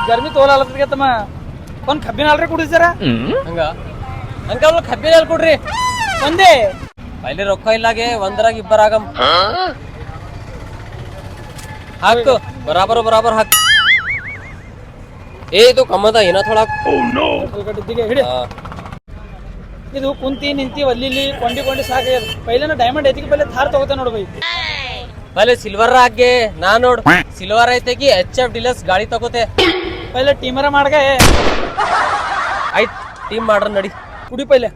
ಗರ್ಮಿ ತೋಲತ್ತದ ತಮ್ಮ ಒಂದ್ ಕಬ್ಬಿನ ಹಾಲ್ರಿ ಕುಡ್ರಿ ಸರ ಹಂಗ ಅಂಕಲ್ ಕಬ್ಬಿನ ಹಾಲು ಕೊಡ್ರಿ ಒಂದೇ ಪೈಲೆ ರೊಕ್ಕ ಇಲ್ಲಾಗೆ ಒಂದರಾಗ ಇಬ್ಬರಾಗಮ್ ಹಾಕು ಬರಾಬರ್ ಬರಾಬರ್ ಹಾಕ್ ಏ ಇದು ಕಮ್ಮದ ಏನ ಥೋಡಾ ಹಿಡಿ ಇದು ಕುಂತಿ ನಿಂತಿ ಅಲ್ಲಿ ಕೊಂಡಿ ಸಾಕಾಗ್ಯದ ಪೈಲೆನ ಡೈಮಂಡ್ ಐತಿ ಪೈಲೆ ಥಾರ್ ತಗೋತ ನೋಡು ಬೈ ಪೈಲೆ ಸಿಲ್ವರ್ ಹಾಗೆ ನಾ ನೋಡ್ ಸಿಲ್ವರ್ ಐತೆಗಿ HF ಡೀಲರ್ಸ್ ಗಾಡಿ ತಗೋತೆ ಪೈಲೆ ಟೀಮರ ಮಾಡ್ಗ ಆಯ್ತ್ ಟೀಮ್ ಮಾಡ್ರ ನಡಿ ಕುಡಿ ಪೈಲೆ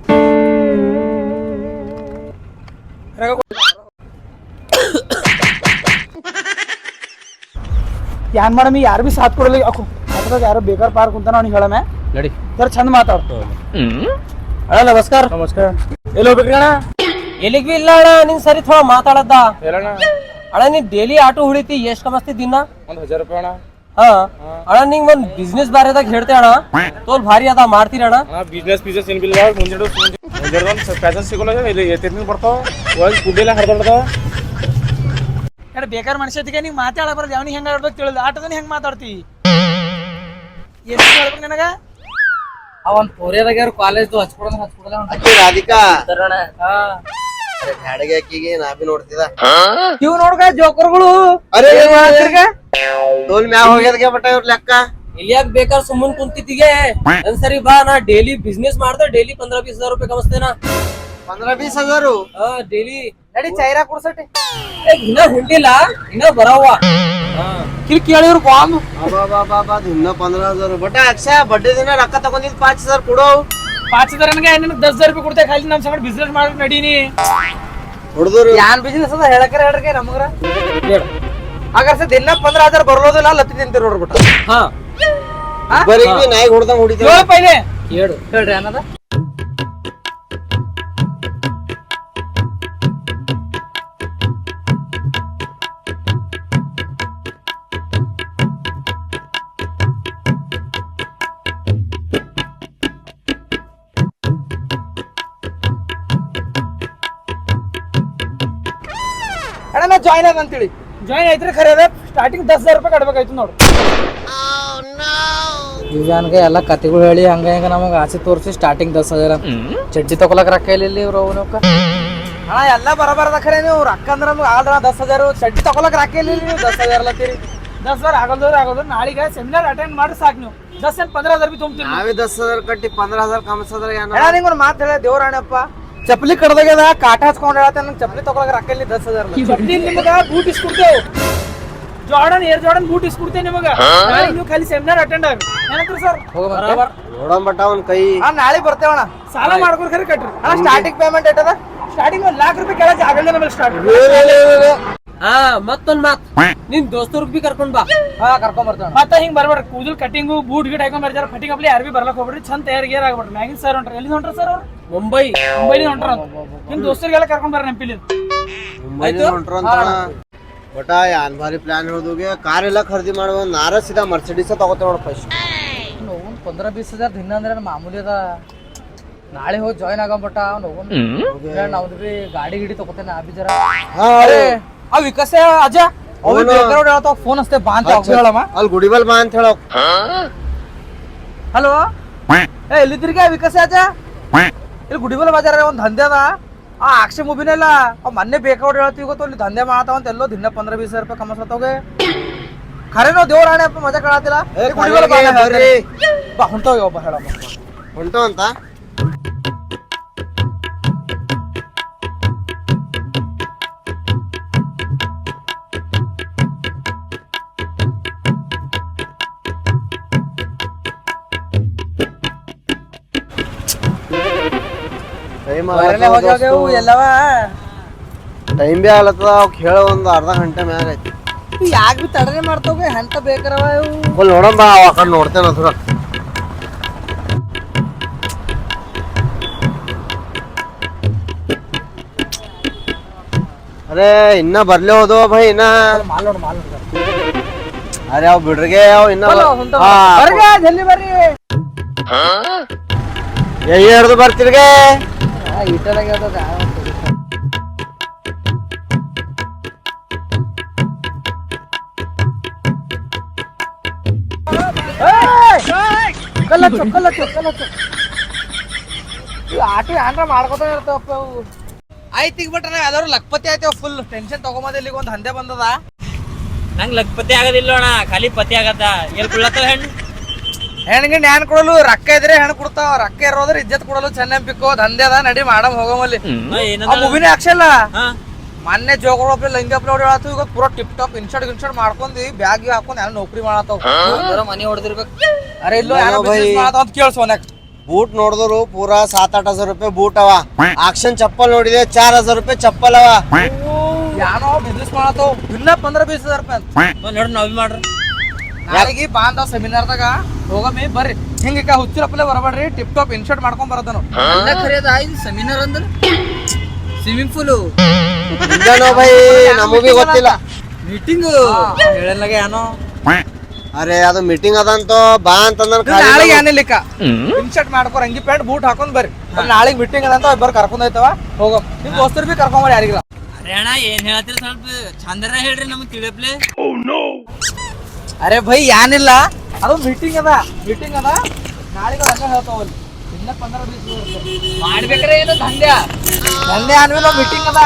ಏನ್ ಮಾಡಮಿ ಯಾರು ಬಿ ಸಾಥ್ ಕೊಡಲಿ ಅಕ್ಕು ಅದ್ರಾಗ ಯಾರೋ ಬೇಕಾರ್ ಪಾರ್ ಕುಂತಾನ ಅವ್ನಿಗೆ ಹೇಳಮೆ ನಡಿ ಸರ್ ಚಂದ ಮಾತಾಡ್ತು ಅಣ್ಣ ನಮಸ್ಕಾರ ನಮಸ್ಕಾರ ಎಲ್ಲಿ ಹೋಗ್ಬೇಕ್ರಿ ಅಣ್ಣ ಎಲ್ಲಿಗ್ ಬಿ ಇಲ್ಲ ಅಣ್ಣ ನಿನ್ ಸರಿ ಥೋಡ ಮಾತಾಡದ್ದ ಹೇಳಣ್ಣ ಅಣ್ಣ ನೀ ಡೈಲಿ ಆಟೋ ಹೊಡಿತಿ ಎಷ್ಟ್ ಕಮಸ್ತಿ ದಿನ 1000 ರೂಪಾಯಿ ಅಣ್ಣ ಹಾ ಅಣ್ಣ ನಿಂಗ್ ಒಂದ್ ಬಿಸ್ನೆಸ್ ಬಾರಿದಾಗ ಹೇಳ್ತೆ ಅಣ್ಣ ತೋಲ್ ಭಾರಿ ಅದ ಮಾಡ್ತೀರ ಅಣ್ಣ ಬಿಸ್ನೆಸ್ ಏನ್ ಬಿಲ್ ಮುಂಜಾನೆ ಒಂದು ಪ್ಯಾಸೆಂಜರ್ ಸಿಗೋಲ್ಲ ಇಲ್ಲಿ ಎತ್ತಿನ ಬರ್ತಾವ ಹೋಗಿ ಕುಡ್ಡಿಲ್ಲ ಹರಿದಾಡ್ದ ಯಾರು ಬೇಕಾರ್ ಮನುಷ್ಯತಿಗೆ ನೀವು ಮಾತಾಡ ಬರೋದು ಅವನಿಗೆ ಹೆಂಗ ಆಡ್ಬೇಕು ತಿಳಿದ ಆಟದಲ್ಲಿ ಹೆಂಗ್ ಮಾತಾಡ್ತಿ ಎಷ್ಟು ಹೇಳ್ಬೇಕು ನನಗ ಅವನ್ ಪೋರಿಯದಾಗ ಕಾಲೇಜ್ ಹಚ್ಕೊಡಲ್ಲ ರಾಧಿಕಾ ಹಾ ಬ್ಯಾಡಗೆ ಆಕಿಗೆ ನಾ ಬಿ ನೋಡ್ತಿದ ಇವ್ ನೋಡ್ಗ ಜೋಕರ್ಗಳು ಅರೆ ಟೋಲ್ ಮ್ಯಾಗ ಹೋಗ್ಯದಕ್ಕೆ ಬಟ್ಟ ಇವ್ರ ಲೆಕ್ಕ ಇಲ್ಲಿಯಾಗ ಬೇಕಾರ್ ಸುಮ್ಮನ್ ಕುಂತಿತ್ತಿಗೆ ಒಂದ್ಸರಿ ಬಾ ನಾ ಡೈಲಿ ಬಿಸ್ನೆಸ್ ಮಾಡ್ದೆ ಡೈಲಿ 15-20 ರೂಪಾಯಿ ಕಮಸ್ತೇನ 15-20 ಹಾ ಡೈಲಿ ನಡಿ ಚೈರಾ ಕುಡ್ಸಟ್ಟಿ ಇನ್ನ ಹುಂಡಿಲ್ಲ ಇನ್ನ ಬರವ್ವ ಕಿರಿಕಿ ಹೇಳಿವ್ರು ಬಾಂಬ್ ಬಾಬಾ ದಿನ 15,000 ಬಟ್ ಅಕ್ಷಯ ಬಡ್ಡಿ ದಿನ ರೊಕ್ಕ ತಗೊಂಡಿದ್ 5,000 ಕೊಡು 5,000 ನನಗೆ 10,000 ರೂಪಾಯಿ ಕೊಡ್ತೇ ಖಾಲಿ ನಮ್ ಸಂಗಡ ಬಿಸ್ನೆಸ್ ಮಾಡಕ್ ನಡೀನಿ ಹುಡುಗರು ಯಾನ್ ಬಿಸ್ನೆಸ್ ಅದ ಹೇಳ್ರಿ ನಮಗ್ರ ಹಾಗಾದ್ರೆ ಸರ್ ದಿನ 15,000 ಬರ್ಲೋದಿಲ್ಲ ಲತ್ತಿ ತಿಂತೀರಿ ನೋಡ್ಬಿಟ್ಟು ಹಾ ಬರೀ ನಾಯಿ ಹೊಡ್ದಂಗ್ ಹೊಡಿತೀವಿ ಪೈಲೆ ಹೇಳ್ರಿ ಅನ್ನದ ಅಣ್ಣ ನಾ ಜಾಯ್ನ್ ಆದ ಅಂತೇಳಿ ಜಾಯ್ನ್ ಆಯ್ತ್ರಿ ಖರೆ ಅದ ಸ್ಟಾರ್ಟಿಂಗ್ 10,000 ರೂಪಾಯಿ ಕಟ್ಬೇಕಾಯ್ತು ನೋಡು ಇವ್ಯಾನ್ಗೆ ಎಲ್ಲ ಕತೆಗಳು ಹೇಳಿ ಹಂಗ ಹಿಂಗ ನಮಗ ಆಸೆ ತೋರಿಸಿ ಸ್ಟಾರ್ಟಿಂಗ್ 10,000 ಚಡ್ಡಿ ತಗೊಳಕ್ ರೊಕ್ಕ ಇಲ್ಲ ಇವ್ರು ಅವನಕ್ಕ ಅಣ್ಣ ಎಲ್ಲ ಬರಬಾರದ ಖರೆ ನೀವು ರೊಕ್ಕ ಅಂದ್ರೆ ನಮ್ಗೆ ಆದ್ರ 10,000 ಚಡ್ಡಿ ತಗೊಳಕ್ ರೊಕ್ಕ ಇಲ್ಲ ನೀವು 10,000 ಲತ್ತೀರಿ 10,000 ಆಗೋದು ನಾಳೆಗೆ ಸೆಮಿನಾರ್ ಅಟೆಂಡ್ ಮಾಡಿ ಸಾಕು ನೀವು 10 15,000 ಬಿ ತುಂಬ್ತೀರಿ ನಾವೇ 10,000 ಕಟ್ಟಿ 15,000 ಕಮಸದ್ರ ಅಣ್ಣ ನಿಂಗೆ ಒಂದು ಮಾತು ಹೇಳ ದೇವ್ರಾಣಪ್ಪ ಚಪ್ಪಲಿ ಕಡ್ದಾಗ್ಯದ ಕಾಟ ಹಚ್ಕೊಂಡ್ ಹೇಳತ್ತ ನಂಗೆ ಚಪ್ಪಲಿ ತಗೊಳಕ್ ರೊಕ್ಕ ಇಲ್ಲಿ 10,000 ಚಪ್ಪಲಿ ನಿಮಗ ಬೂಟ್ ಇಸ್ಕೊಡ್ತೇವೆ ಜಾರ್ಡನ್ ಬೂಟ್ ಇಸ್ಕೊಡ್ತೇವೆ ನಿಮಗ ನಾಳೆ ನೀವು ಖಾಲಿ ಸೆಮಿನಾರ್ ಅಟೆಂಡ್ ಆಗಿ ಏನಂತ್ರಿ ಸರ್ ನೋಡಂ ಬಟ್ಟ ಅವ್ನ ಕೈ ನಾಳೆ ಬರ್ತೇವಣ್ಣ ಸಾಲ ಮಾಡ್ಕೊಂಡು ಖರೆ ಕಟ್ರಿ ಅಣ್ಣ ಸ್ಟಾರ್ಟಿಂಗ್ ಪೇಮೆಂಟ್ ಎಟ್ಟದ ಸ್ಟಾರ್ಟಿಂಗ್ 1,00,000 ರೂಪಾಯಿ ಕೆಳಗೆ ಆಗಲ್ಲ ನಮ್ಮಲ್ಲಿ ಸ್ಟಾರ್ಟ್ ಹಾ ಮತ್ತೊಂದ್ ಮಾತ್ ನಿನ್ ದೋಸ್ತರ್ಗ್ ಬಿ ಕರ್ಕೊಂಡ್ ಬಾ ಹಾ ಕರ್ಕೊಂಡ್ ಬರ್ತಾವ ಮತ್ತೆ ಹಿಂಗ್ ಬರ್ಬೇಡ್ರಿ ಕೂದಲ್ ಕಟಿಂಗು ಬೂಟ್ ಗಿಟ್ ಹಾಕೊಂಡ್ ಬರ್ತಾರ ಫಟಿಂಗ್ ಅಪ್ಲಿ ಯಾರು ಬಿ ಬರ್ಲಕ್ ಹೋಗ್ಬಿಡ್ರಿ ಚಂದ ತಯಾರಿ ಗೇರ್ ಆಗ್ಬಿಡ್ರಿ ಮ್ಯಾಗಿನ್ ಸರ್ ಹೊಂಟ್ರ ಎಲ್ಲಿ ಹೊಂಟ್ರ ಸರ್ ಅವ್ರು ಮುಂಬೈಲಿ ಹೊಂಟ್ರ ನಿಮ್ ದೋಸ್ತರಿಗೆಲ್ಲ ಕರ್ಕೊಂಡ್ ಬರ್ರಿ ನೆನಪಿಲಿ ಬಟ ಯಾನ್ ಭಾರಿ ಪ್ಲಾನ್ ಹೇಳ್ದೋಗೆ ಕಾರ್ ಎಲ್ಲ ಖರೀದಿ ಮಾಡುವ ನಾರ ಸೀದಾ ಮರ್ಸಿಡೀಸ್ ತಗೋತೇವೆ ನೋಡ್ ಫಸ್ಟ್ 15-20 ಹಜಾರ್ ದಿನ ಅಂದ್ರೆ ಮಾಮೂಲಿ ಅದ ನಾಳೆ ಹೋಗಿ ಜಾಯ್ನ್ ಆಗಂಬಟ್ಟ ಅವ್ನು ಬಿ ಗಾಡಿ ಗಿಡಿ ತಗೋತೇನೆ ಆ ಬಿ ಜರ ಆ ವಿಕಾಸ ಅಜ್ಜ ಫೋನ್ ಅಷ್ಟೇ ಬಾ ಅಂತ ಹೇಳಮ್ಮ ಅಲ್ಲಿ ಗುಡಿಬಲ್ ಬಾ ಅಂತ ಹೇಳೋ ಹಲೋ ಎಲ್ಲಿದ್ರಿಗೆ ವಿಕಾಸ ಅಜ್ಜ ಇಲ್ಲಿ ಗುಡಿಬಲ್ ಬಾಜಾರ ಒಂದ್ ದಂಧೆ ಅದ ಆ ಅಕ್ಷಯ ಮುಬಿನೆಲ್ಲ ಮೊನ್ನೆ ಬೇಕಾವ್ರು ಹೇಳ್ತೀವಿ ಗೊತ್ತು ಅಲ್ಲಿ ದಂಧೆ ಮಾಡತಾವಂತ ಎಲ್ಲೋ ದಿನ 15-20 ರೂಪಾಯಿ ಕಮಸತ್ತೋಗೆ ಖರೆ ನಾವು ದೇವ್ರಾಣೆ ಅಪ್ಪ ಮಜಾ ಕಾಣತಿಲ್ಲ ಬಾ ಹೊಂಟೋಗಿ ಒಬ್ಬ ಹೇಳಮ್ಮ ಹೊಂಟೋ ಅಂತ ಟೈಮ್ ಬಿ ಆಗ್ಲತ್ತದ ಅವ್ಕ್ ಹೇಳ ಒಂದ್ ಅರ್ಧ ಗಂಟೆ ಮ್ಯಾಗ ಐತಿ ಯಾಕೆ ಬಿ ತಡನೆ ಮಾಡ್ತೋಗೆ ಎಂತ ಬೇಕರವ ಫುಲ್ ನೋಡಂಬ ಆ ಕಡೆ ನೋಡ್ತೇನೆ ಅದ್ರ ಅರೆ ಇನ್ನ ಬರ್ಲೇ ಹೋದವ ಭೈ ಇನ್ನ ಅರೆ ಅವ್ ಬಿಡ್ರಿಗೆ ಅವ್ ಇನ್ನ ಜಲ್ದಿ ಬರ್ರಿ ಹಿಡ್ದು ಬರ್ತಿರ್ಗೆ ಆಟೋ ಏನ್ರ ಮಾಡ್ಕೊತ ಇರ್ತಾವಪ್ಪ ಅವು. ಆಯ್ತು ಈಗ ಬಿಟ್ರೆ ಯಾವ್ದಾದ್ರು ಲಕ್ಪತಿ ಆಯ್ತೇವ ಫುಲ್ ಟೆನ್ಷನ್ ತಗೊಂಬದ ಇಲ್ಲಿಗೆ ಒಂದು ಹಂದೆ ಬಂದದ. ನಂಗ್ ಲಕ್ಪತಿ ಆಗೋದಿಲ್ಲ ಅಣ್ಣ, ಖಾಲಿ ಪತಿ ಆಗತ್ತ. ಎಲ್ ಕುಳ್ಳತ್ತವ ಹೆಣ್ಣು? ಹೆಣ್ಗೆ ನ್ಯಾನ್ ಕೊಡಲು ರೊಕ್ಕ ಇದ್ರೆ ಹೆಣ್ಣು ಕೊಡ್ತಾವ, ರೊಕ್ಕ ಇರೋದ್ರ ಇಜ್ಜತ್ ಕೊಡಲು ಚೆನ್ನಾಗಿ ಪಿಕ್ಕೋ ದಂಧೆ ಅದ ನಡಿ ಮಾಡಮ್ ಹೋಗಮಲ್ಲಿ. ಆ ಮೂವಿನೇ ಹಾಕ್ಸಲ್ಲ ಮೊನ್ನೆ ಜೋಗಳ ಲಂಗಿ ಅಪ್ಲೋಡ್ ಹೇಳತ್ತು. ಈಗ ಪೂರಾ ಟಿಪ್ ಟಾಪ್ ಇನ್ಶರ್ಟ್ ಮಾಡ್ಕೊಂಡಿ ಬ್ಯಾಗ್ ಹಾಕೊಂಡ್ ಎಲ್ಲ ನೌಕರಿ ಮಾಡತ್ತಾವ. ಮನಿ ಹೊಡೆದಿರ್ಬೇಕು. ಅರೆ ಇಲ್ಲೋ ಅಂತ ಕೇಳ್ಸೋ ಸೋನ್ಯಾಕ. बूट ನೋಡಿದ್ರು पूरा 7-8 रुपए बूट अवा. आक्शन चप्पल ನೋಡಿದೆ 4000 रुपए चप्पल अवा. ಯಾನೋ ಬಿಸ್ನೆಸ್ ಮಾಡತ್ತಾವ ದಿನ 15-20 ರೂಪಾಯಿ ಅಂತ. ನೋಡ್ರಿ ನಾವ್ ಮಾಡ್ರಿ ನಾಳೆಗೆ ಬಾಂಧವ್ ಸೆಮಿನಾರ್ದಾಗ ಹೋಗಮಿ ಬರ್ರಿ. ಹಿಂಗ ಹುಚ್ಚಿರಪ್ಪಲೆ ಬರಬೇಡ್ರಿ, ಟಿಪ್ ಟಾಪ್ ಇನ್ಶರ್ಟ್ ಮಾಡ್ಕೊಂಡ್ ಬರೋದನು. ಖರೇದ ಆಯ್ತು ಸೆಮಿನಾರ್ ಅಂದ್ರೆ ಸ್ವಿಮ್ಮಿಂಗ್ ಪೂಲು ಇಂಜನೋ भाई ನಮಗೂ भी ಗೊತ್ತಿಲ್ಲ. ಮೀಟಿಂಗ್ ಹೇಳಲಾಗ ಏನೋ. ಅರೆ ಅದು ಮೀಟಿಂಗ್ ಅದಂತ ಬಾ ಅಂತಂದ್ರ ನಾಳೆಗೆ ಏನಿಲ್ಲಿಕ್ಕ ಇನ್ಶರ್ಟ್ ಮಾಡ್ಕೊರ್ ಅಂಗಿ ಪ್ಯಾಂಟ್ ಬೂಟ್ ಹಾಕೊಂಡ್ ಬರ್ರಿ. ನಾಳೆಗೆ ಮೀಟಿಂಗ್ ಅದಂತ ಬರ್ ಕರ್ಕೊಂಡ್ ಹೋಯ್ತವ ಹೋಗಮ್. ನಿಮ್ ದೋಸ್ತರು ಬಿ ಕರ್ಕೊಂಡ್ ಬರ್ರಿ ಯಾರಿಗಿಲ್ಲ. ಅರೆ ಅಣ್ಣ ಏನ್ ಹೇಳ್ತೀರಿ ಸ್ವಲ್ಪ ಚಂದರ ಹೇಳ್ರಿ ನಮ್ಗೆ ತಿಳಿಯಪ್ಲೆ. ಅರೆ ಭೈ ಏನಿಲ್ಲ, ಅದು ಮೀಟಿಂಗ್ ಅದ ನಾಳೆಗೆ ಹಂಗ ಹೇಳ್ತಾವಲ್ಲಿ. ಇನ್ನ 15-20 ಮಾಡ್ಬೇಕ್ರೆ ಏನು ದಂಧ್ಯ ದಂಧೆ ಆದ್ಮೇಲೆ ಮೀಟಿಂಗ್ ಅದ.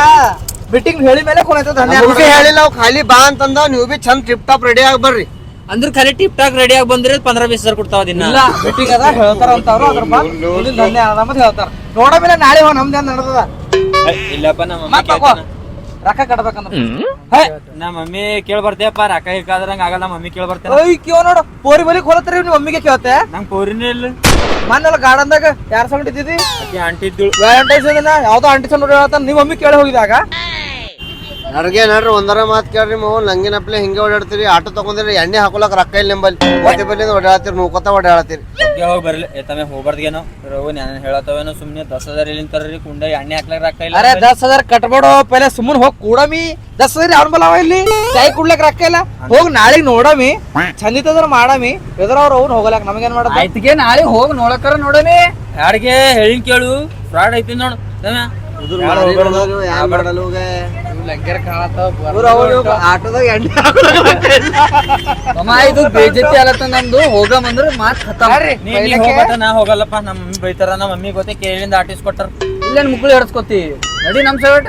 ಮೀಟಿಂಗ್ ಹೇಳಿ ಮೇಲೆ ಕೊನೈತ ದಂಧೆ ಹೇಳಿಲ್ಲ ಅವ್ ಖಾಲಿ ಬಾ ಅಂತಂದ. ನೀವು ಬಿ ಚಂದ ಟಿಪ್ ಟಾಪ್ ರೆಡಿ ಆಗಿ ಬರ್ರಿ. ಅಂದ್ರ ಖಾಲಿ ಟಿಪ್ ಟಾಕ್ ರೆಡಿ ಆಗಿ ಬಂದ್ರೆ 15-20 ಕೊಡ್ತಾವ ದಿನ. ಇಲ್ಲ ಮೀಟಿಂಗ್ ಅದ ಹೇಳ್ತಾರ ಅಂತವ್ರು. ಅದ್ರ ಬಂದ್ ದಂಧೆ ಅದ ಮತ್ತೆ ಹೇಳ್ತಾರ. ನೋಡ ಮೇಲೆ ನಾಳೆ ನಮ್ದು ನಡೆದದ. ಇಲ್ಲಪ್ಪ ನಮ್ಮ ಮತ್ತ್ ತಗೋ, ರೊಕ್ಕ ಕಟ್ಬೇಕಂದ್ರ ನಮ್ಮ ಮಮ್ಮಿ ಕೇಳ್ ಬರ್ತೇಪ್ಪ. ರೊಕ್ಕ ಹಿಕ್ಕಾದ್ರಂಗ ಆಗಲ್ಲ, ಮಮ್ಮಿ ಕೇಳ್ ಬರ್ತೇನೆ. ಓಯ್ ಕೇವ್ ನೋಡು ಪೋರಿ ಬಲಿ ಕೊಲತ್ರಿ ನಿಮ್ಮ ಮಮ್ಮಿಗೆ ಕೇಳ್ತೆ. ನಂಗ್ ಪೋರಿನೇ ಇಲ್ಲ. ಮನೆಲ್ಲ ಗಾರ್ಡನ್ದಾಗ ಯಾರ್ ಸಂಗಟ ಇದ್ದಿದಿ? ಆಕಿ ಆಂಟಿ ಇದ್ದಳು. ವ್ಯಾಲೆಂಟೈನ್ಸ್ ದಿನ ಯಾವ್ದೋ ಆಂಟಿ ಸಂಗಟ ಹೇಳ್ತಾನ. ನಿಮ್ಮ ಮಮ್ಮಿ ಕೇಳಿ ಹೋಗಿದಾಗ ನಡ್ಗೆ ನಡ್ರಿ ಒಂದರ ಮಾತ್ ಕೇಳ್ರಿ ಮಾವು. ಲಂಗಿನಪ್ಲೆ ಹಿಂಗೆ ಓಡಾಡ್ತೀರಿ. ಆಟೋ ತಗೊಂಡ್ರಿ ಎಣ್ಣೆ ಹಾಕೊಳಕ್ ರೊಕ್ಕ ಇಲ್ಲ ನಿಂಬಲ್ಲಿ. ಒತ್ತಿ ಬಲ್ಲಿಂದ ಓಡಾಡ್ತೀರಿ, ನೂಕೋತ ಓಡಾಡ್ತೀರಿ. ಹೋಗಿ ಬರ್ಲಿ ಎತ್ತಮೆ ಹೋಗ್ಬಾರ್ದೇನೋ ರವು ನಾನು ಹೇಳತ್ತವೇನೋ. ಸುಮ್ನೆ 10,000 ಎಲ್ಲಿಂದ ತರ್ರಿ ಕುಂಡ ಎಣ್ಣೆ ಹಾಕ್ಲಾಕ ರೊಕ್ಕ ಇಲ್ಲ. ಅರೆ 10,000 ಕಟ್ಬೇಡೋ ಪೈಲೆ ಸುಮ್ಮನೆ ಹೋಗಿ ಕೂಡಮಿ. 10,000 ಯಾವನ್ ಬಲಾವ ಇಲ್ಲಿ ಚಾಯ್ ಕುಡ್ಲಕ್ ರೊಕ್ಕ ಇಲ್ಲ. ಹೋಗಿ ನಾಳೆಗ್ ನೋಡಮಿ, ಚಂದಿತದ್ರ ಮಾಡಮಿ. ಎದ್ರ ಅವ್ರ ಅವ್ನು ಹೋಗಲಾಕ ನಮಗೇನ್ ಮಾಡೋದು? ಆಯ್ತಿಗೆ ನಾಳೆ ಹೋಗಿ ನೋಡಕರ ನೋಡಮಿ. ಯಾರಿಗೆ ಹೇಳಿನ್ ಕೇಳು, ಫ್ರಾಡ್ ಐತಿ ನೋಡು. ಆಟೋದಾಗ ಎಣ್ಣೆ ಇದು ಬೇಜತಿ ಆಗತ್ತ ನಮ್ದು. ಹೋಗಂದ್ರ ಮಾತ್ ಖತಮ್. ನಾ ಹೋಗಲ್ಲಪ್ಪ, ನಮ್ಮ ಮಮ್ಮಿ ಬೈತಾರ. ನಮ್ಮ ಮಮ್ಮಿ ಗೊತ್ತೇ ಕೇಳಿಂದ ಆರ್ಟಿಸ್ಟ್ ಕೊಟ್ಟಾರ. ಇಲ್ಲೇನ್ ಮುಕ್ಳು ಹಿಡಿಸ್ಕೊತಿ ನಡಿ ನಮ್ ಸೈಡ್.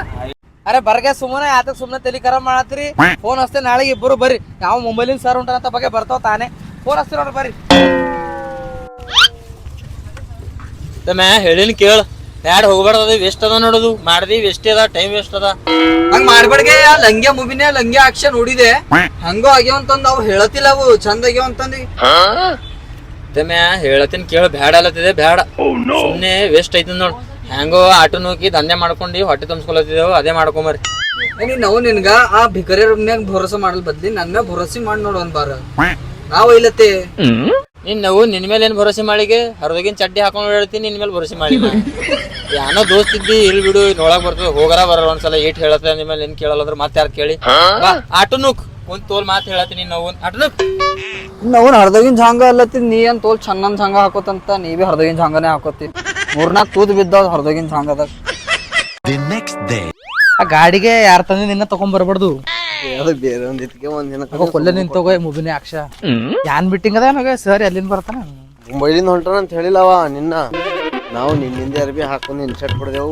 ಅರೆ ಬರ್ಗೆ ಸುಮ್ಮನೆ ಆತ ಸುಮ್ಮನೆ ತಲಿ ಖರಾಬ್ ಮಾಡತ್ರಿ. ಫೋನ್ ಹಚ್ತೆ ನಾಳೆಗೆ ಇಬ್ಬರು ಬರ್ರಿ. ಯಾವ ಮೊಬೈಲಿನ ಸರ್ ಉಂಟಂತ ಬಗ್ಗೆ ಬರ್ತಾವ ತಾನೇ. ಫೋನ್ ಹಚ್ತೀರ ನೋಡ್ರಿ ಬರ್ರಿ. ಹೇಳಿನ ಕೇಳ ಬ್ಯಾಡ್ ಹೋಗ್ಬಾರ್ದ. ವೇಸ್ಟ್ ಅದ ನೋಡೋದು ಮಾಡ್ದಿ ವೇಸ್ಟ್ ಅದ, ಟೈಮ್ ವೇಸ್ಟ್ ಅದ. ಹಂಗ ಮಾಡ್ಬೇಡ್ಗೆ. ಲಂಗ್ಯ ಮೂವಿನೇ ಲಂಗ್ಯ ಆಕ್ಷನ್ ನೋಡಿದೆ ಹಂಗೋ ಆಗ್ಯಾವಂತಂದ್ ಅವ್ ಹೇಳತಿಲ್ಲ. ಅವು ಚಂದ ಆಗ್ಯಾವಂತಂದಿ ಹೇಳತ್ತೀನಿ ಕೇಳ. ಬ್ಯಾಡ ಅಲ್ಲತ್ತಿದೆ ಬ್ಯಾಡ, ಸುಮ್ನೆ ವೇಸ್ಟ್ ಐತಿ ನೋಡ್. ಹೆಂಗೋ ಆಟೋ ನೋಕಿ ದಂಧೆ ಮಾಡ್ಕೊಂಡಿ ಹೊಟ್ಟೆ ತುಂಬಿಸ್ಕೊಳತಿದ್ದೇವು, ಅದೇ ಮಾಡ್ಕೊಂಬರಿ. ನಾವು ನಿನ್ಗ ಆ ಭಿಕರಿ ಮ್ಯಾಗ ಭರೋಸಾ ಮಾಡಲ್ ಬದ್ಲಿ ನನ್ ಮ್ಯಾಗ ಭರೋಸೆ ಮಾಡಿ ನೋಡು ಒಂದ್ ಬಾರ. ನಾವ್ ಇಲ್ಲತ್ತೆ ನಾವು ನಿನ್ ಮೇಲೆ ಏನ್ ಭರೋಸೆ ಮಾಡಿಗೆ ಹರಿದೋಗಿನ ಚಡ್ಡಿ ಹಾಕೊಂಡ್ ಹೇಳ್ತೀನಿ. ನಿನ್ ಮೇಲೆ ಭರೋಸೆ ಮಾಡಿ ಯಾನೋ ದೋಸ್ತ್ ಇದ್ದಿ ಇಲ್ ಬಿಡು ನೋಡಕ್ ಬರ್ತದ. ಹೋಗರ ಬರ ಒಂದ್ಸಲ ಏಟ್ ಹೇಳತ್ತ ನಿಮ್ ಮೇಲೆ ಏನ್ ಕೇಳಲ್ಲ ಮತ್ತೆ ಯಾರು ಕೇಳಿ. ಆಟೋ ನುಕ್ ಒಂದ್ ತೋಲ್ ಮಾತ್ ಹೇಳತ್ತೀನಿ. ನಾವು ಆಟೋ ನುಕ್ ನಾವು ಹರ್ದಗಿನ ಜಾಂಗ ಅಲ್ಲತ್ತಿ. ನೀ ಏನ್ ತೋಲ್ ಚಂದನ್ ಜಾಂಗ ಹಾಕೋತಂತ ನೀ ಬಿ ಹರ್ದಗಿನ ಜಾಂಗನೇ ಹಾಕೋತಿ. 4-4 ತೂದ್ ಬಿದ್ದಾವ್ ಹರ್ದಗಿನ ಜಾಂಗದಾಗ. ಆ ಗಾಡಿಗೆ ಯಾರ ತಂದಿ ನಿನ್ನ ತಗೊಂಡ್ ಬರ್ಬಾರ್ದು. ಬೇರೆ ಒಂದಿತ್ಗೆ ಒಂದಿನ ಕೊಲ್ಲ ನಿನ್ ತಗೋ ಮುಬಿನಿ ಅಕ್ಷ. ಯಾನ್ ಮೀಟಿಂಗ್ ಅದ ನನಗೆ ಸರ್ ಎಲ್ಲಿಂದ ಬರ್ತಾನ? ಮುಂಬೈಲಿಂದ ಹೊಂಟಾನ ಅಂತ ಹೇಳಿಲ್ಲವ ನಿನ್ನ. ನಾವು ನಿನ್ನಿಂದ ಅರ್ಬಿ ಹಾಕೊಂಡು ಇನ್ಶರ್ಟ್ ಕೊಡ್ದೇವು.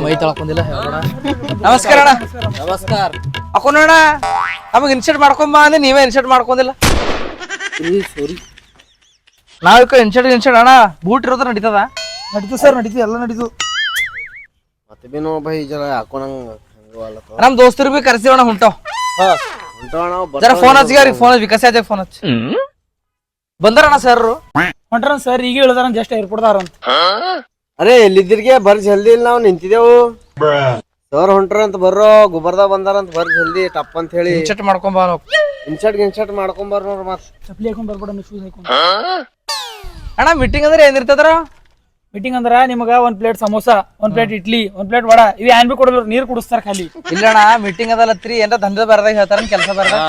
ಮೈ ತಳ್ಕೊಂಡಿಲ್ಲ. ನಮಸ್ಕಾರ ಅಣ್ಣ. ನಮಸ್ಕಾರ. ಹಾಕೋಣ ನಮಗ್ ಇನ್ಶರ್ಟ್ ಮಾಡ್ಕೊಂಡ್ ಬಾ ಅಂದ್ರೆ ನೀವೇ ಇನ್ಶರ್ಟ್ ಮಾಡ್ಕೊಂಡಿಲ್ಲ. ಸಾರಿ ನಾವ್ ಇನ್ಶರ್ಟ್ ಅಣ್ಣ ಬೂಟ್ ಇರೋದ್ರ ನಡೀತದ? ನಡೀತು ಸರ್, ನಡೀತು, ಎಲ್ಲ ನಡೀತು. ಮತ್ತೆ ಬಿ ನೋ ಭೈ ಜರ ಹಾಕೋಣಂಗ ನಮ್ ದೋಸ್ತರು ಬಿ ಕರ್ಸಿವಣ ಹೊಂಟಾವ್. ಜರ ಫೋನ್ ಹಚ್ಚಿಗಾರಿ. ಫೋನ್ ಹಚ್ಚಿ ವಿಕಾಸ ಆದ ಫೋನ್ ಹಚ್ಚಿ ಬಂದಾರಣ್ಣ ಸರ್. ಹೊಂಟ್ರ ಸರ್ ಈಗ ಹೇಳಿದಾರ ಜಸ್ಟ್ ಏರ್ಪೋರ್ಟ್ ದಾರ ಅಂತ. ಅರೆ ಎಲ್ಲಿದ್ದಿರ್ಗೆ ಬರ್ರಿ ಜಲ್ದಿ. ಇಲ್ಲ ನಾವು ನಿಂತಿದೆವು. ಸರ್ ಹೊಂಟ್ರ ಅಂತ ಬರ್ರೋ, ಗುಬರ್ದಾಗ ಬಂದಾರ ಅಂತ ಬರ್ರಿ ಜಲ್ದಿ ಟಪ್ ಅಂತ ಹೇಳಿ. ಇನ್ಶರ್ಟ್ ಮಾಡ್ಕೊಂಡ್ ಬಾ. ಇನ್ಶರ್ಟ್ ಮಾಡ್ಕೊಂಬರ್ ನೋಡ್ರಿ. ಮತ್ ಚಪ್ಲಿ ಹಾಕೊಂಡ್ ಬರ್ಬೇಡ, ಶೂಸ್ ಹಾಕೊಂಡ್. ಅಣ್ಣ ಮೀಟಿಂಗ್ ಅಂದ್ರೆ ಏನಿರ್ತದ್ರ? ಮೀಟಿಂಗ್ ಅಂದ್ರ ನಿಮಗ 1 plate samosa, 1 plate idli, 1 plate vada ಇವ್ ಏನ್ ಬಿ ಕೊಡಲ್ಲ, ನೀರ್ ಕುಡಿಸ್ತಾರ ಖಾಲಿ. ಇಲ್ಲಣ್ಣ ಮೀಟಿಂಗ್ ಅದಲ್ಲತ್ರಿ ಏನ್ರ ದಂಧೆ ಬಾರದಾಗ ಹೇಳ್ತಾರ ಕೆಲಸ ಬಾರದಾಗ.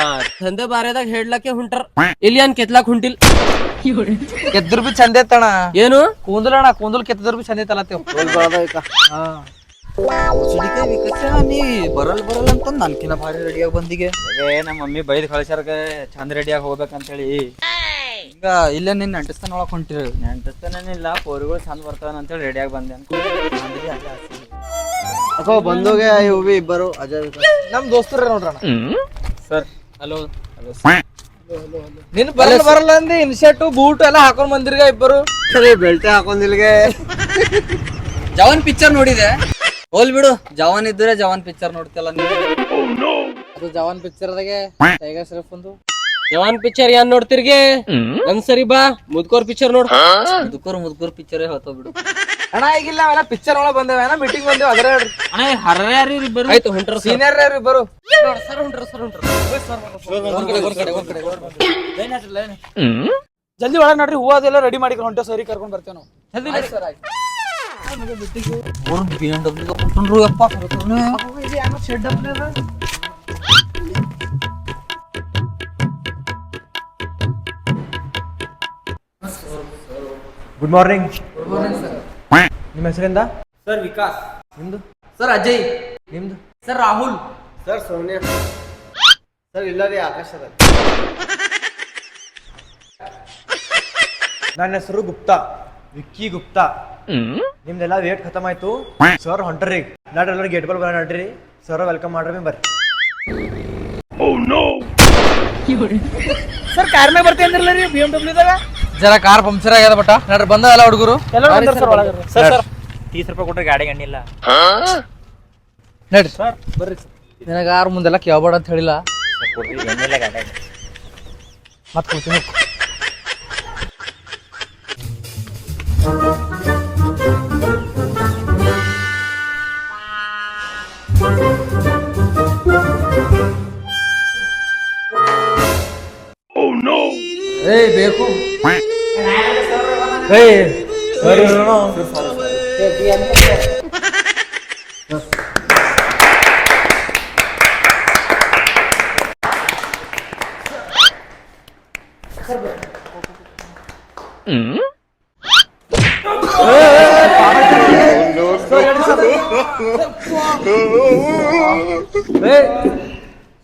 ದಂಧೆ ಬಾರದಾಗ ಹೇಳ್ಲಕ್ಕೆ ಹೊಂಟಾರ. ಇಲ್ಲಿ ಏನ್ ಕೆತ್ಲಾಕ್ ಹೊಂಟಿಲ್. ಕೆದ್ರ ಬಿ ಚಂದ ಐತಣ. ಏನು ಕೂದಲಣ್ಣ ಕೂದಲ್ ಕೆತ್ತದ್ರ ಬಿ ಚಂದ ಐತಲ್ಲತ್ತೇವ್. ನೀ ಬರಲ್ ಅಂತ ನನ್ಕಿನ ಭಾರಿ ರೆಡಿಯಾಗಿ ಬಂದಿಗೆ. ನಮ್ಮ ಮಮ್ಮಿ ಬೈದ್ ಕಳ್ಸ್ಯಾರ ಚಂದ ರೆಡಿಯಾಗಿ ಹೋಗ್ಬೇಕಂತ ಹೇಳಿ. ಈಗ ಇಲ್ಲೇ ನಿನ್ನ ನೆಂಟಸ್ತಾನ ಒಳಗೆ ಹೊಂಟಿರಿ. ನೆಂಟಸ್ತನೇನಿಲ್ಲ, ಪೋರಿಗಳು ಚಂದ ಬರ್ತಾವ ಅಂತೇಳಿ ರೆಡಿಯಾಗಿ ಬಂದೆ ಅಕೋ ಬಂದೋಗೆ ಇವು ಬಿ ಇಬ್ಬರು ಅಜಯ್ ನಮ್ ದೋಸ್ತರು ನೋಡ್ರಣ. ಸರ್. ಹಲೋ. ನಿನ್ ಬರಲ್ಲ ಅಂದಿ ಇನ್ಶರ್ಟ್ ಬೂಟ್ ಎಲ್ಲ ಹಾಕೊಂಡ್ ಬಂದಿರ್ಗ ಇಬ್ಬರು. ಬೆಲ್ಟೆ ಹಾಕೊಂಡಿಲ್ಗೆ. ಜವಾನ್ ಪಿಕ್ಚರ್ ನೋಡಿದೆ? ಹೋಲ್ ಬಿಡು, ಜವಾನ್ ಇದ್ರೆ ಜವಾನ್ ಪಿಕ್ಚರ್ ನೋಡ್ತಿಲ್ಲ ನೀವು. ಅದು ಜವಾನ್ ಪಿಕ್ಚರ್ದಾಗೆ ಟೈಗರ್ ಶ್ರಾಫ್ ಒಂದು ಜವಾನ್ ಪಿಕ್ಚರ್ ಏನ್ ನೋಡ್ತಿರ್ಗೆ? ನನ್ ಸರಿ ಬಾ ಮುದ್ಕೋರ್ ಪಿಕ್ಚರ್ ನೋಡ್. ಮುದ್ಕೂರ್ ಪಿಕ್ಚರೇ ಹೇಳ್ತಾವ ಬಿಡು. ಅಣ್ಣ ಈಗಿಲ್ಲ ಅವೆಲ್ಲ ಪಿಕ್ಚರ್ ಒಳಗೆ ಬಂದೇವೆ, ಮೀಟಿಂಗ್ ಬಂದೇವೆ ಅದ್ರ ಹೇಳ್ರಿ. ಅಣ್ಣ ಹರ್ರ ಯಾರು ಇಬ್ಬರು? ಆಯ್ತು ಹೊಂಟ್ರ ಸೀನಿಯರ್ ಯಾರು ಇಬ್ಬರು? ಜಲ್ದಿ ಒಳಗ್ ನೋಡ್ರಿ, ಹೂವ ಅದೆಲ್ಲ ರೆಡಿ ಮಾಡಿ ಹೊಂಟೆ ಸರಿ ಕರ್ಕೊಂಡ್ ಬರ್ತೇವೆ ನಾವು. Good morning. ನಿಮ್ಮ ಹೆಸರಿಂದ? ಸರ್ ವಿಕಾಸ್. ನಿಮ್ದು? ಸರ್ ಅಜಯ್. ನಿಮ್ದು? Sir Rahul. Sir Sonia. Sir ಇಲ್ಲ ರೀ ಆಕಾಶದ. ನನ್ನ ಹೆಸರು ಗುಪ್ತಾ, ವಿಕ್ಕಿ ಗುಪ್ತಾ. ನಿಮ್ದೆಲ್ಲ ವೇಟ್ ಖತಮ್ ಆಯ್ತು. ಸರ್ ಹೊಂಟ್ರಿ, ನಾಡ್ರಿ ಎಲ್ಲರೂ ಗೇಟ್ ಬಲ್ ಬರ ನಡ್ರಿ. ಸರ್ ವೆಲ್ಕಮ್ ಮಾಡ್ರಿ ಬರ್ರಿ. ಸರ್ ಕಾರ್ನಾಗ ಬರ್ತೇವೆ ಅಂದ್ರಲ್ಲ ರೀ BMW ದಾಗ. ಜರ ಕಾರ್ ಪಂಕ್ಚರ್ ಆಗ್ಯದ ಬಟ್ಟ ನೋಡ್ರಿ, ಬಂದಲ್ಲ ಹುಡುಗರು. ಎಲ್ಲರೂ ಬಂದಾರ ಸರ್ ಒಳಗೆ. ಸರ್ 30 ರೂಪಾಯಿ ಕೊಟ್ರೆ ಗಾಡಿ ಗಣ್ಣಿಲ್ಲ. ನಡ್ರಿ ಸರ್ ಬರ್ರಿ. ನಿನಗ ಯಾರು ಮುಂದೆಲ್ಲ ಕೇಳ್ಬೇಡ ಅಂತ ಹೇಳಿಲ್ಲ. ಮತ್ ಕೊಡ್ತೀನಿ. ಏಯ್ ಬೇಕು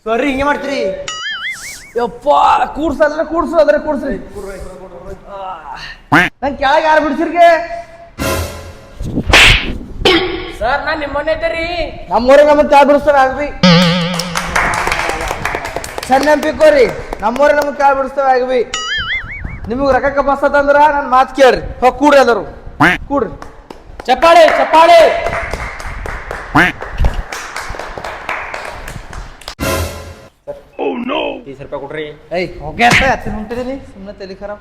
ಸರಿ ಹಿಂಗೆ ಮಾಡ್ತೀರಿ? ಯಪ್ಪ ಕೂಡ್ಸಲ್ಲ ಕೂಡ್ಸು ಅದ್ರೆ ಕೂಡ್ಸ್ರಿ. ನನ್ ಕೆಳಗೆ ಯಾರು ಬಿಡ್ಸಿರ್ಗೆ? ಸರ್ ನಾನ್ ನಿಮ್ಮನೆ ಇದ್ದೀರಿ. ನಮ್ಮೂರಿಗೆ ನಮ್ಮನ್ನ ಕೆಳ ಬಿಡಿಸ್ತಾರ ಆಗ್ಬಿ. ಚೆನ್ನ ನೆನ್ಪಿಕೋರಿ, ನಮ್ಮೂರಿಗೆ ನಮ್ಮನ್ನ ಕೆಳ ಬಿಡಿಸ್ತಾವ ಆಗ್ಬಿ. ನಿಮಗ್ ರೊಕ್ಕ ಕಪಾಸತ್ತಂದ್ರ ನನ್ ಮಾತು ಕೇಳ್ರಿ. ಹೋಗಿ ಕೂಡ್ರಿ ಅದರು ಕೂಡ್ರಿ. ಚಪ್ಪಾಳೆ ಚಪ್ಪಾಳೆ. ರೂಪಾಯಿ ಕೊಡ್ರಿ. ಏಯ್ ಹೋಗಿ ಅಂತ ಹತ್ತಿರ ಹೊಂಟಿದೀನಿ, ಸುಮ್ಮನೆ ತಲೆ ಖರಾಬ್.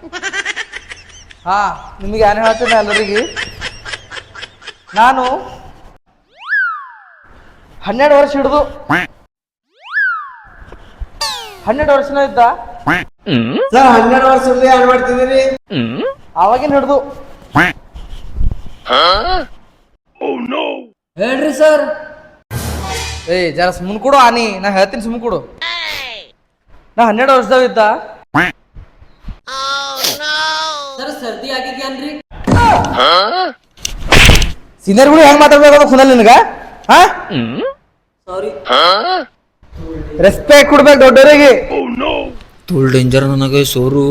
ಹಾ ನಿಮಗೆ ಏನ್ ಹೇಳ್ತೀನಿ ಎಲ್ಲರಿಗೆ, ನಾನು 12 ವರ್ಷ ಹಿಡಿದು 12 ವರ್ಷನ ಇದ್ದ. ಸರ್ 12 ವರ್ಷದಿಂದ ಏನ್ ಮಾಡ್ತಿದ್ದೀರಿ? ಅವಾಗಿನ ಹಿಡಿದು ಹೇಳ್ರಿ ಸರ್. ಏಯ್ ಜರ ಸುಮ್ಮನ್ ಕೊಡು ಆನಿ, ನಾ ಹೇಳ್ತೀನಿ ಸುಮ್ಮನ್ ಕೊಡು. ನಾ 12 ವರ್ಷದವ ಇದ್ದ. ಸರ್ದಿ ಆಗಿದ್ಯಾನ್ರಿ? ಸೀನಿಯರ್ಗಳು ಹೆಂಗ್ ಮಾತಾಡ್ಬೇಕು ಕುಂದಲ್ ನಿನಗ? ಹಾ ಸಾರಿ. ರೆಸ್ಪೆಕ್ಟ್ ಕೊಡ್ಬೇಕು ದೊಡ್ಡವರಿಗೆ. ತೋಲ್ ಡೇಂಜರ್ ನನಗೆ ಸೋರು.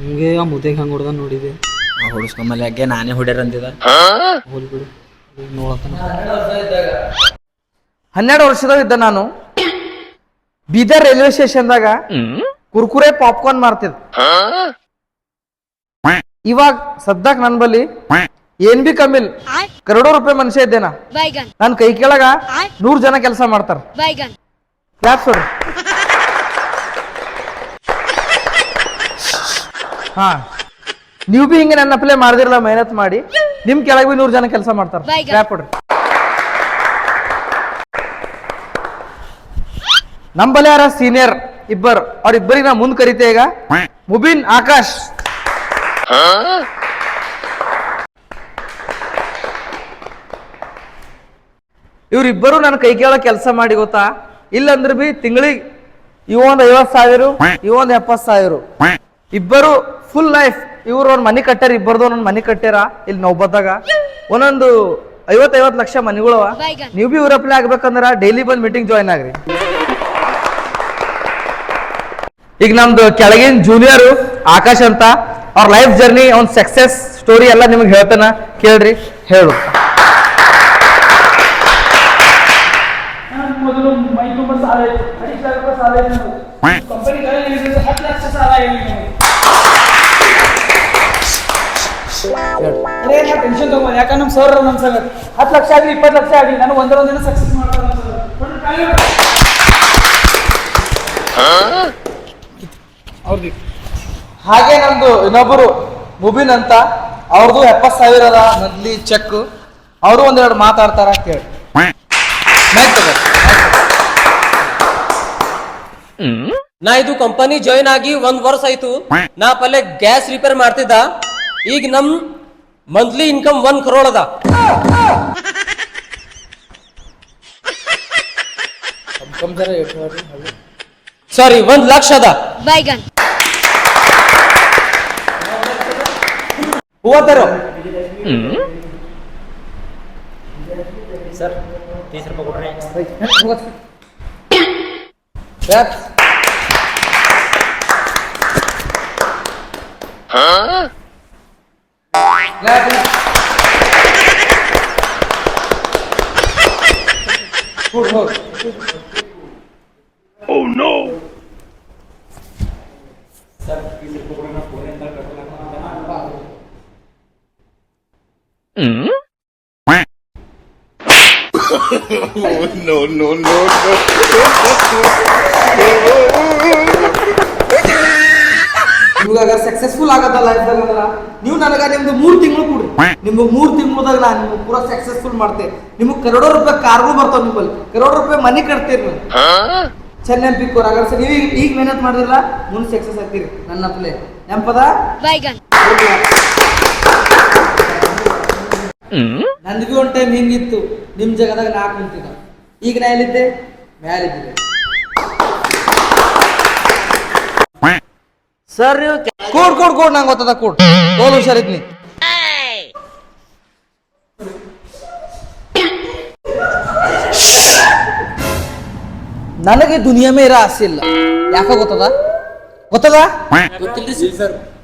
ಹಿಂಗೆ ಆ ಮುದ್ದೆಗೆ ಹಂಗೆ ಹೊಡ್ದ ನೋಡಿದೆ. ಹೊಡಿಸ್ಕೊಂಬಲ್ಲಿ ಯಾಕೆ ನಾನೇ ಹೊಡ್ಯಾರ ಅಂತಿದ. ಹೋಲ್ಬಿಡು ನೋಡತ್ತಾನ. 12 ವರ್ಷದವ ಇದ್ದ ನಾನು. ಬೀದರ್ ರೈಲ್ವೆ ಸ್ಟೇಷನ್ದಾಗ ಕುರ್ಕುರೆ ಪಾಪ್ಕಾರ್ನ್ ಮಾರ್ತಿದ್. ಇವಾಗ ಸದ್ದಾಗ ನನ್ ಬಲ್ಲಿ ಏನ್ ಬಿ ಕಮ್ಮಿಲ್ ಕರೋಡೋ ರೂಪಾಯಿ ಮನುಷ್ಯ ಇದ್ದೇನ. ನನ್ ಕೈ ಕೆಳಗ 100 ಜನ ಕೆಲಸ ಮಾಡ್ತಾರ. ಯಾಕೆ ಸರ್? ಹಾ ನೀವು ಬಿ ಹಿಂಗೆ ನನ್ನ ಅಪ್ಲೈ ಮಾಡ್ದಿರಲ್ಲ, ಮೆಹನತ್ ಮಾಡಿ ನಿಮ್ ಕೆಳಗೆ ಬಿ 100 ಜನ ಕೆಲಸ ಮಾಡ್ತಾರ. ಕ್ಲಾಪ್ ಕೊಡ್ರಿ. ನಂಬಲ್ಲಿ ಯಾರ ಸೀನಿಯರ್ ಇಬ್ಬರು, ಅವ್ರಿಬ್ಬರಿಗೆ ನಾ ಮುಂದ್ ಕರಿತೆ. ಈಗ ಮುಬಿನ್, ಆಕಾಶ್. ಇವ್ರಿಬ್ಬರು ನನ್ನ ಕೈ ಕೇಳ ಕೆಲಸ ಮಾಡಿ ಗೊತ್ತಾ? ಇಲ್ಲಂದ್ರೆ ಬಿ ತಿಂಗಳಿಗೆ ಇವೊಂದು 50,000, ಇವೊಂದು 70,000. ಇಬ್ಬರು ಫುಲ್ ಲೈಫ್. ಇವ್ರು ಒಂದ್ ಮನಿ ಕಟ್ಟಾರ, ಇಬ್ಬರದು ಒಂದೊಂದು ಮನಿ ಕಟ್ಟಾರ. ಇಲ್ಲಿ ನೌಬತ್ತಾಗ ಒಂದೊಂದು 50-50 ಲಕ್ಷ ಮನಿಗಳವ. ನೀವು ಬಿ ಇವ್ರ ಅಪ್ಲೈ ಆಗ್ಬೇಕಂದ್ರ ಡೈಲಿ ಬಂದ್ ಮೀಟಿಂಗ್ ಜಾಯ್ನ್ ಆಗ್ರಿ. ಈಗ ನಮ್ದು ಕೆಳಗಿನ ಜೂನಿಯರ್ ಆಕಾಶ್ ಅಂತ ಅವ್ರ ಲೈಫ್ ಜರ್ನಿ ಅವ್ನ ಸಕ್ಸಸ್ ಸ್ಟೋರಿ ಎಲ್ಲ ನಿಮ್ಗೆ ಹೇಳ್ತಾನ, ಕೇಳ್ರಿ. ಹೇಳು. ಮೊದಲು ಮೈ ತುಂಬ ಸಾಲ ಇತ್ತು, 10 ಲಕ್ಷ ರೂಪಾಯಿ ಸಾಲ ಇತ್ತು. ಕಂಪನಿ 10 ಲಕ್ಷ ಸಾಲ ಟೆನ್ಷನ್ ತಗೊಂಡು, ಯಾಕಂದ್ರೆ ನಮ್ಮ ಸರ್ ನಮ್ಮ ಸರ್ 10 ಲಕ್ಷ ಆಗಲಿ 20 ಲಕ್ಷ ಆಗಲಿ ನಾನು ಒಂದಿನ ಸಕ್ಸಸ್ ಮಾಡ್ತಾರೆ. ಹಾಗೆ ನಮ್ದು ಇನ್ನೊಬ್ಬರು ಮುಬಿನ್ ಅಂತ, ಅವ್ರದ್ದು 70,000 ಮಂತ್ಲಿ ಚೆಕ್. ಅವರು ಒಂದೆರಡು ಮಾತಾಡ್ತಾರ, ಕೇಳಿ. ನಾ ಇದು ಕಂಪನಿ ಜಾಯಿನ್ ಆಗಿ 1 ವರ್ಷ ಆಯ್ತು. ನಾ ಪಲ್ಲೆ ಗ್ಯಾಸ್ ರಿಪೇರ್ ಮಾಡ್ತಿದ್ದ. ಈಗ ನಮ್ ಮಂತ್ಲಿ ಇನ್ಕಮ್ 1 crore ಅದ. ಸಾರಿ 1 ಲಕ್ಷ ಅದ. ಹೂವ ತರೋ ಸರ್ 30 ರೂಪಾಯಿ ಕೊಡ್ರಿ. ನಿಮ್ಗೆ ಸಕ್ಸಸ್ಫುಲ್ ಆಗತ್ತ ಲೈಫ್ದಾಗ ಅಂದ್ರ ನೀವು ನನಗ ನಿಮ್ದು 3 ತಿಂಗಳು ಕೊಡ್ರಿ. ನಿಮ್ಗೆ 3 ತಿಂಗಳದಾಗ ನಾನು ನಿಮ್ಗೆ ಪೂರಾ ಸಕ್ಸಸ್ಫುಲ್ ಮಾಡ್ತೇನೆ. ನಿಮ್ಗೆ ಕರೋಡೋ ರೂಪಾಯಿ ಕಾರ್ಗಳು ಬರ್ತಾವ, ನಿಮ್ಮಲ್ಲಿ ಕರೋಡೋ ರೂಪಾಯಿ ಮನಿ ಕಟ್ತೀರಿ ನೀವು. ಚೆನ್ನೈ ಪಿಕ್ಕೋರ್ ಅಗರ್ ಸರ್ ನೀವು ಈಗ ಮೆಹನತ್ ಮಾಡಿದ್ರಲ್ಲ, ಮುಂದೆ ಸಕ್ಸಸ್ ಆಗ್ತೀರಿ. ನನ್ನ ಪ್ಲೇ ನೆಂಪದ ನಂದಿಗೂ ಒಂದು ಟೈಮ್ ಹಿಂಗಿತ್ತು, ನಿಮ್ ಜಾಗದಾಗ ನಾ ಕುಂತಿದ್ದ. ಈಗ ನಾ ಎಲ್ಲಿದ್ದೆ? ಮ್ಯಾಲಿದ್ದೆ. ಸರ್ ನೀವು ಕೂಡ್ ನಂಗೆ ಗೊತ್ತದ, ಕೂಡ್ ಗೋಲ್ ಹುಷಾರಿದ್ನಿ. ನನಗೆ ದುನಿಯಾ ಮೇರ ಆಸೆ ಇಲ್ಲ. ಯಾಕ ಗೊತ್ತದ?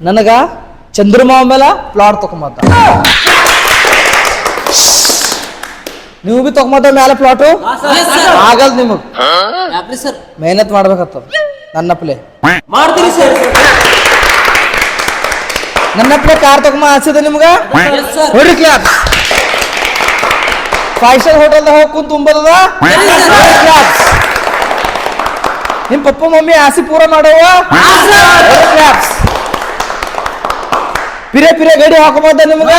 ನನಗ ಚಂದ್ರಮಾ ಮೇಲೆ ಪ್ಲಾಟ್ ತಗೊಂಬತ್ತ. ನೀವು ಬಿ ತಗೊಂಬತ್ತ ಮ್ಯಾಲ ಪ್ಲಾಟು ಆಗಲ್ ನಿಮಗ್. ಮೆಹನತ್ ಮಾಡ್ಬೇಕತ್ತ. ನನ್ನ ಪ್ಲೇ ಮಾಡ್ತೀರಿ ಸರ್. ನನ್ನ ಪ್ಲೇ ಕಾರ್ ತಗೊಂಬ ಆಸೆದ ನಿಮ್ಗ? ಹೊಡಿ ಕ್ಲಾಪ್. 5 ಸ್ಟಾರ್ ಹೋಟೆಲ್ದಾಗ ಹೋಗಿ ಕುಂತ ತುಂಬದ ನಿಮ್ ಪಪ್ಪ ಮಮ್ಮಿ ಆಸೆ ಪೂರ ಮಾಡವ. ಪಿರೆ ಗಡಿ ಹಾಕೋಬೋದ ನಿಮ್ಗ?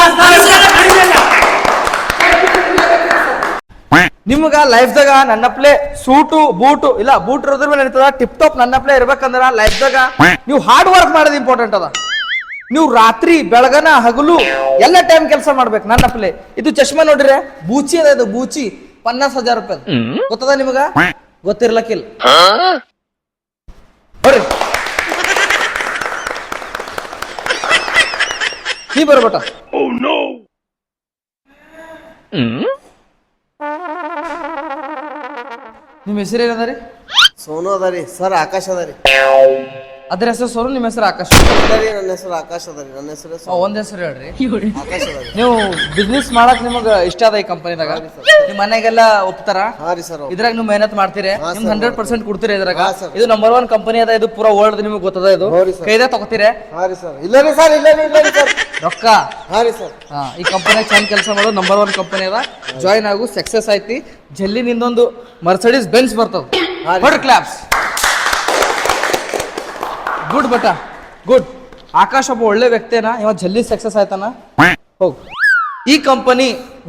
ನಿಮ್ಗ ಲೈಫ್ದಾಗ ನನ್ನ ಪ್ಲೇ ಸೂಟು ಬೂಟು ಇಲ್ಲ, ಬೂಟ್ ಇರೋದ್ರ ಮೇಲೆ ನಡೀತದ. ಟಿಪ್ ಟಾಪ್ ನನ್ನ ಪ್ಲೇ ಇರ್ಬೇಕಂದ್ರ ಲೈಫ್ದಾಗ ನೀವು ಹಾರ್ಡ್ ವರ್ಕ್ ಮಾಡೋದು ಇಂಪಾರ್ಟೆಂಟ್ ಅದ. ನೀವು ರಾತ್ರಿ ಬೆಳಗನ ಹಗಲು ಎಲ್ಲ ಟೈಮ್ ಕೆಲಸ ಮಾಡ್ಬೇಕು. ನನ್ನ ಪ್ಲೇ ಇದು ಚಶ್ಮಾ ನೋಡ್ರಿ, ಬೂಚಿ ಅದ. ಇದು ಬೂಚಿ 50,000 ರೂಪಾಯಿ ಗೊತ್ತದ ನಿಮಗ? ಗೊತ್ತಿರ್ಲಕ್ಕಿಲ್ಲ ಬರ್ರಿ ನೀ ಬರ್ಬಟ. ನಿಮ್ಮ ಹೆಸರು ಏನದ ರೀ? ಸೋನು ಅದ ರೀ. ಸರ್ ಆಕಾಶ್ ಅದ ರೀ. ಅದ್ರ ಹೆಸರು ಸೋನು, ನಿಮ್ಮ ಹೆಸರು ಆಕಾಶ್. ನನ್ನ ಹೆಸರು ಆಕಾಶ್ ಅದ ರೀ. ನನ್ನ ಹೆಸರು ಒಂದ್ ಹೆಸರು ಹೇಳ್ರಿ. ಆಕಾಶ್ ಅದ ರೀ. ನೀವು ಬಿಸ್ನೆಸ್ ಮಾಡಕ್ ನಿಮಗ ಇಷ್ಟ ಅದ ಈ ಕಂಪನಿದಾಗ? ನಿಮ್ ಮನೆಗೆಲ್ಲ ಒಪ್ತಾರ? ಹಾ ರೀ ಸರ್. ಇದ್ರಾಗ ನೀವು ಮೆಹನತ್ ಮಾಡ್ತೀರಿ, ನಿಮ್ 100% ಕೊಡ್ತೀರಿ ಇದ್ರಾಗ. ಹಾ ಸರ್. ಇದು ನಂಬರ್ 1 ಕಂಪನಿ ಅದ. ಇದು ಪೂರಾ ವರ್ಲ್ಡ್ ನಿಮ್ಗೆ ಗೊತ್ತದ. ಇದು ಕೈದಾಗ ತಗೋತೀರಿ? ಹಾ ರೀ ಸರ್. ಇಲ್ಲ ರೀ ಸರ್, ಇಲ್ಲ ರೀ ಸರ್. ರೊಕ್ಕ ಹಾ ರೀ ಸರ್. ಹಾ, ಈ ಕಂಪನಿಯಾಗ ಚಂದ ಕೆಲಸ ಮಾಡೋದು. ನಂಬರ್ 1 ಕಂಪನಿ ಅದ. ಜಾಯಿನ್ ಆಗು, ಸಕ್ಸಸ್ ಐತಿ. ಜಲ್ಲಿ ನಿಂದೊಂದು ಮರ್ಸಿಡೀಸ್ ಬೆಂಚ್ ಬರ್ತದ. Claps. Good but, good. Akash ಒಬ್ಬ ಒಳ್ಳೆ ವ್ಯಕ್ತಿನ, ಇವ ಜಲ್ದಿ ಸಕ್ಸಸ್ ಆಯ್ತಾನ. ಹೋಗ್. ಈ ಕಂಪನಿ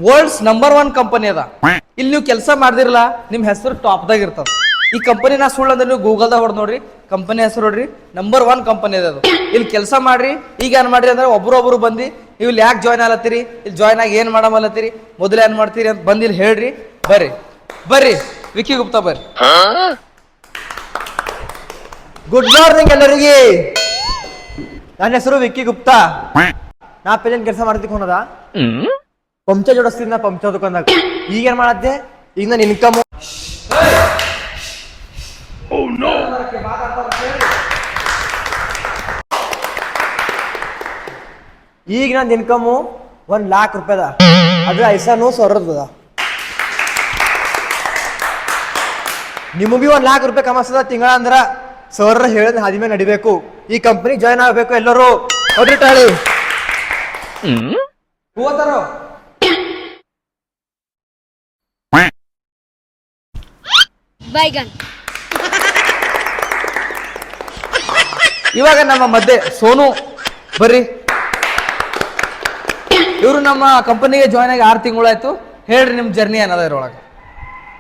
ವರ್ಲ್ಡ್ಸ್ ನಂಬರ್ 1 ಕಂಪನಿ ಅದ. ಇಲ್ಲಿ ನೀವು ಕೆಲಸ ಮಾಡ್ದಿರಲ್ಲ, ನಿಮ್ ಹೆಸರು ಟಾಪ್ದಾಗ ಇರ್ತದ. ಈ ಕಂಪನಿ ನಾ ಸುಳ್ಳು ಅಂದ್ರೆ ನೀವು ಗೂಗಲ್ದಾಗ ಹೊಡೆದ್ ನೋಡ್ರಿ, ಕಂಪನಿ ಹೆಸರು ನೋಡ್ರಿ, ನಂಬರ್ 1 ಕಂಪನಿ ಅದ ಅದು. ಇಲ್ಲಿ ಕೆಲಸ ಮಾಡ್ರಿ. ಈಗ ಏನ್ ಮಾಡ್ರಿ ಅಂದ್ರೆ ಒಬ್ರು ಬಂದು ನೀವು ಇಲ್ಲಿ ಯಾಕೆ ಜಾಯ್ನ್ ಆಗತ್ತೀರಿ, ಇಲ್ಲಿ ಜಾಯ್ನ್ ಆಗಿ ಏನ್ ಮಾಡಮಲ್ಲತ್ತೀರಿ, ಮೊದಲು ಏನ್ ಮಾಡ್ತೀರಿ ಅಂತ ಬಂದು ಇಲ್ಲಿ ಹೇಳ್ರಿ. ಬರ್ರಿ ವಿಕ್ಕಿ ಗುಪ್ತಾ ಬರ್ರಿ. ಗುಡ್ ಮಾರ್ನಿಂಗ್ ಎಲ್ಲರಿಗೆ. ನನ್ನ ಹೆಸರು ವಿಕ್ಕಿ ಗುಪ್ತಾ. ನಾ ಪೇಜನ್ ಕೆಲಸ ಮಾಡ್ತಿಕ್ ಹೋನದ ಪಂಚ ಜೋಡಿಸ್ತೀನಿ. ನಾ ಪಂಚ ದುಕಾನ್ದಾಗ ಈಗ ಏನ್ ಮಾಡತ್ತೆ, ಈಗ ನನ್ನ ಇನ್ಕಮ್ ಈಗ ನಂದು ಇನ್ಕಮು 1,00,000 ರೂಪಾಯಿದ, ಅದ್ರ ಐಸಾನು 1,000 ನಿಮಗೆ 1,00,000 ರೂಪಾಯಿ ಕಮಾಸ್ತದ ತಿಂಗಳ ಅಂದ್ರ ಸರ್ ಹೇಳಿದ ಹಾದಿ ಮೇಲೆ ನಡಿಬೇಕು. ಈ ಕಂಪನಿ ಜಾಯ್ನ್ ಆಗಬೇಕು ಎಲ್ಲರೂ. ಹೌದ್ರಿ ತಾಳಿ ಹೋತಾರೋ ಇವಾಗ ನಮ್ಮ ಮಧ್ಯೆ ಸೋನು ಬರ್ರಿ. ಇವರು ನಮ್ಮ ಕಂಪನಿಗೆ ಜಾಯ್ನ್ ಆಗಿ 6 ತಿಂಗಳಾಯ್ತು. ಹೇಳ್ರಿ ನಿಮ್ ಜರ್ನಿ ಏನದ ಇದ್ರೊಳಗೆ.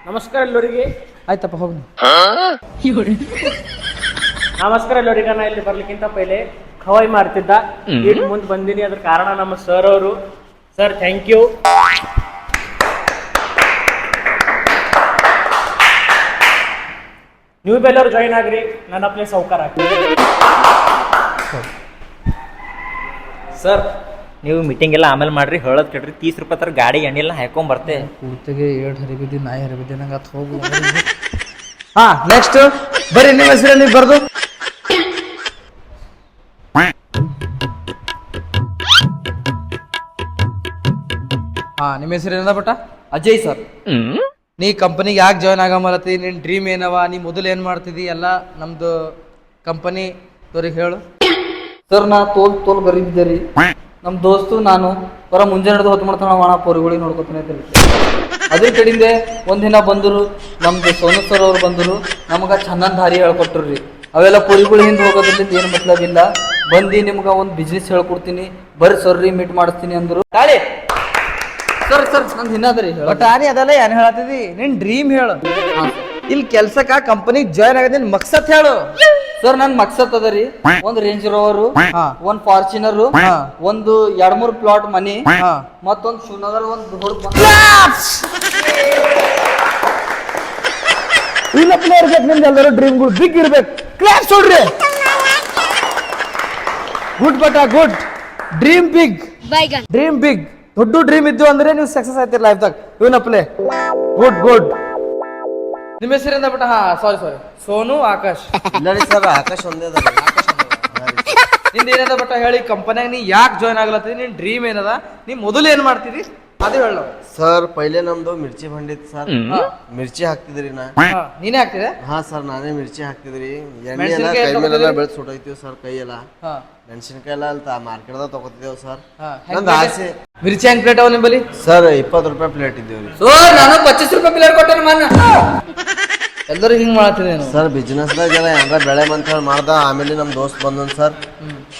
ನಮಸ್ಕಾರ ಎಲ್ಲರಿಗೆ. ಆಯ್ತಪ್ಪ ಹೋಗಿ. ನಮಸ್ಕಾರ ಎಲ್ಲರಿಗೆ. ನಾ ಇಲ್ಲಿ ಬರ್ಲಿಕ್ಕಿಂತ ಪೈಲೆ ಖವಾಯಿ ಮಾಡ್ತಿದ್ದ, ಈಗ ಮುಂದೆ ಬಂದಿನಿ. ಅದ್ರ ಕಾರಣ ನಮ್ಮ ಸರ್ ಅವರು. Sir thank you. ನೀವು ಎಲ್ಲರೂ ಜಾಯಿನ್ ಆಗ್ರಿ, ನನ್ನ ಪ್ಲೇ ಸೌಕಾರ ಆಗ್ತದೆ. ಸರ್ ನೀವು ಮೀಟಿಂಗ್ ಎಲ್ಲ ಆಮೇಲೆ ಮಾಡ್ರಿ, ಹೇಳೋದು ಕೇಳ್ರಿ. 30 ರೂಪಾಯಿ ತರ ಗಾಡಿ ಎಣ್ಣೆಲ್ಲ ಹಾಕೊಂಡ್ ಬರ್ತೆ. ಪೂರ್ತಿಗೆ 7 ಹರಿಬಿದ್ದಿ ನಾಯಿ ಹರಿಬಿದ್ದಿ ನಂಗೆ ಅದು ಹೋಗು. ಹಾ ನೆಕ್ಸ್ಟ್ ಬರ್ರಿ, ನಿಮ್ಮ ಹೆಸರು ನೀವು ಬರ್ದು. ಹಾ ನಿಮ್ಮ ಹೆಸರು ಏನದ ಬಟ್ಟ? ಅಜಯ್ ಸರ್. ನೀ ಕಂಪನಿಗೆ ಯಾಕೆ ಜಾಯ್ನ್ ಆಗಮಲತ್ತಿ? ನಿನ್ನ ಡ್ರೀಮ್ ಏನವ? ನೀ ಮೊದಲು ಏನು ಮಾಡ್ತಿದ್ದಿ? ಎಲ್ಲ ನಮ್ದು ಕಂಪನಿ ತೋರಿಗೆ ಹೇಳು. ಸರ್ ನಾ ತೋಲ್ ಗರೀಬಿದ್ದೆ ರೀ. ನಮ್ಮ ದೋಸ್ತು ನಾನು ಬರ ಮುಂಜಾನೆ ಹಿಡಿದು ಹೊತ್ತು ಮಾಡ್ತಾನೆ, ಒಣ ಪೊರಿಗಳಿಗೆ ನೋಡ್ಕೊತಾನೆ ಇದ್ರಿ. ಅದ್ರ ಕಡೆಯಿಂದ ಒಂದಿನ ಬಂದರು ನಮ್ದು ಸೋನು ಸರ್ ಅವ್ರು ಬಂದರು, ನಮಗೆ ಚಂದನ್ ದಾರಿ ಹೇಳ್ಕೊಟ್ರು ರೀ. ಅವೆಲ್ಲ ಪೊರಿಗಳು ಹಿಂದೆ ಹೋಗೋದ್ರಿಂದ ಏನು ಮತ್ಲಬ್ ಇಲ್ಲ, ಬಂದು ನಿಮ್ಗೆ ಒಂದು ಬಿಸ್ನೆಸ್ ಹೇಳ್ಕೊಡ್ತೀನಿ, ಬರ್ರಿ ಸರ್ರಿ ಮೀಟ್ ಮಾಡಿಸ್ತೀನಿ ಅಂದರು. ಗಾಳಿ ಸರ್ ಸರ್ ನಂದು ಹಿನ್ನದ ರೀ. ಬಟ್ ಆನಿ ಅದೆಲ್ಲ ಏನು ಹೇಳತ್ತಿದಿ? ನಿನ್ನ ಡ್ರೀಮ್ ಹೇಳು. ಇಲ್ಲಿ ಕೆಲ್ಸಕ್ಕ ಕಂಪನಿ ಜಾಯ್ನ್ ಆಗದ ನಿನ್ ಮಕ್ಸತ್ ಹೇಳು. ಸರ್ ನನ್ ಮಕ್ಸತ್ ಅದ ರೀ, ಒಂದ್ ರೇಂಜ್ ರೋವರು, ಒಂದ್ ಫಾರ್ಚುನರ್, ಒಂದು 2-3 ಪ್ಲಾಟ್ ಮನಿ, ಮತ್ತೊಂದ್ ಶಿವನಗರ ಒಂದು ಇನ್ನೊಬ್ಬನೇ ಇರ್ಬೇಕು. ನಿಮ್ದು ಎಲ್ಲರೂ ಡ್ರೀಮ್ಗಳು ಬಿಗ್ ಇರ್ಬೇಕು. ಕ್ಲಾಸ್ ನೋಡ್ರಿ. Good but good. Dream big, dream big. ದೊಡ್ಡ ಡ್ರೀಮ್ ಇದ್ದು ಅಂದ್ರೆ ನೀವು ಸಕ್ಸಸ್ ಆಯ್ತಿರ ಲೈಫ್ದಾಗ. ಇವನಪ್ಪಲೆ ಗುಡ್ ಗುಡ್. ನಿಮ್ಮ ಹೆಸರಿಂದ ಬಿಟ್ಟ? ಹಾ ಸಾರಿ ಸೋನು ಆಕಾಶ್. ಇಲ್ಲ ರೀ ಸರ್, ಆಕಾಶ್ ಒಂದೇ ಅದ ರೀ. ನಿಂದ ಏನದ ಬಟ್ಟ ಹೇಳಿ, ಕಂಪನಿಯಾಗ ನೀ ಯಾಕೆ ಜಾಯ್ನ್ ಆಗ್ಲತ್ತಿ? ನಿನ್ ಡ್ರೀಮ್ ಏನದ? ನೀ ಮೊದಲು ಏನ್ ಮಾಡ್ತಿದಿ ಅದೇ ಹೇಳ. ಸರ್ ಪೈಲೆ ನಮ್ದು ಮಿರ್ಚಿ ಬಂದಿತ್ತು ಸರ್. ಮಿರ್ಚಿ ಹಾಕ್ತಿದ್ರಿ ನಾ. ನೀನೇ ಹಾಕ್ತಿದೆ? ಹಾ ಸರ್ ನಾನೇ ಮಿರ್ಚಿ ಹಾಕ್ತಿದ್ರಿ. ಎಣ್ಣೆ ಎಲ್ಲ ಕೈ ಮೇಲೆಲ್ಲ ಬೆಳೆದ್ ಸುಟ್ಟೈತಿವಿ ಸರ್. ಕೈ ಎಲ್ಲ ಮೆಣಸಿನ್ಕಾಯಿ ಎಲ್ಲ ಅಲ್ತ ಮಾರ್ಕೆಟ್ದಾಗ ತಗೋತಿದ್ದೇವ್ ಸರ್. ನಂದು ಆಸೆ. ಮಿರ್ಚಿ ಹೆಂಗ್ ಪ್ಲೇಟ್ ಅವ ನಿಂಬಲ್ಲಿ? ಸರ್ 20 ರೂಪಾಯಿ ಪ್ಲೇಟ್ ಇದ್ದೇವ್ರಿ. ನಾನು 25 ರೂಪಾಯಿ ಪ್ಲೇಟ್ ಕೊಟ್ಟೆ ಮನ್ನ. ಎಲ್ಲರೂ ಹಿಂಗ್ ಮಾಡ್ತಿದ್ದೇನು ಸರ್? ಬಿಸ್ನೆಸ್ದಾಗ ಎಲ್ಲ ಏನಾರ ಬೆಳೆ ಅಂತ ಹೇಳಿ ಮಾಡ್ದ. ಆಮೇಲೆ ನಮ್ ದೋಸ್ತ್ ಬಂದನ್ ಸರ್,